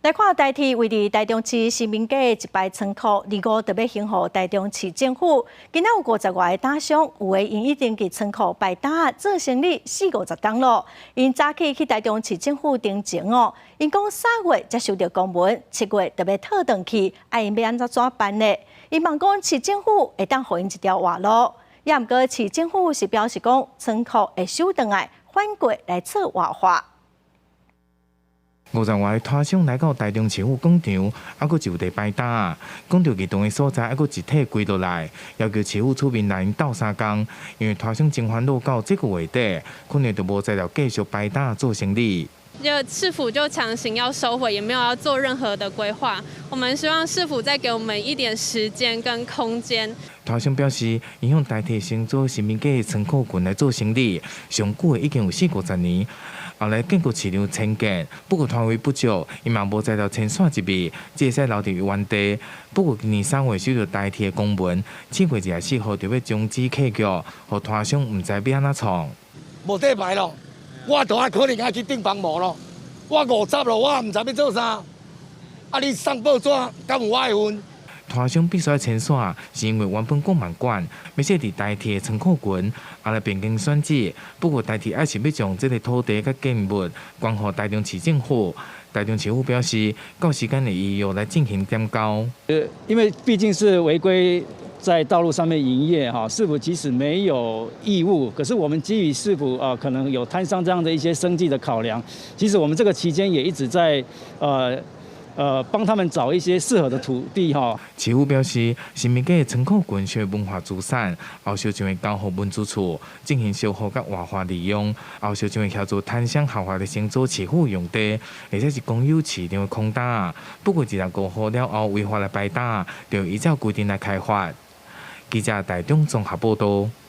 来看台铁位于台中市新民街的一排仓库，25特别兴予台中市政府。今仔有50外个打商，有的因已经伫仓库摆搭做生理40-50天咯。因早起去台中市政府登前哦，因讲3月才收到公文，7月特别退回去，因要安怎办呢？因问讲市政府会当互因一条活路，也毋过市政府是表示讲仓库会收回来，反过来做活化。 50外拖商来到台中市府广场，还佫就地摆搭，讲到移动的所在，还佫一体归落来，要求市府出面来斗3工，因为拖商真烦恼到这个月底，可能就无再了继续摆搭做生理。 就市府就强行要收回，也没有要做任何的规划。我们希望市府再给我们一点时间跟空间。拖商表示，因向台铁承租新民街的仓库群来做生理，上久的已经有40-50年。 后来建国市场迁建，不过摊位不足，伊嘛无再了迁线一面，只会使留伫原地。不过今年3月收到台铁的公文，7月24号就要终止契约，互拖商毋知要安怎创。无底牌咯，我就可能爱去订房屋咯。我50咯，我毋知要做啥。啊，你送报纸，敢有我的份？ 拖商必须要迁线，是因为原本公办馆要设伫台铁的仓库群，后来变更选址。不过台铁还是要将这个土地甲建物关予台中市政府。台中市府表示，到时间的预约来进行点交。因为毕竟是违规在道路上面营业哈，市府即使没有义务，可是我们基于市府可能有摊商这样的一些生计的考量，其实我们这个期间也一直在帮他们找一些适合的土地哈。市府表示，新民街的仓库群属文化资产，后续将会交予文资处进行修复甲活化利用，后续将会协助摊商合法的承租市府用地，而且是公有市场的空档。不过1日过户了后，违法来摆搭，就依照规定来开发。记者台中综合报道。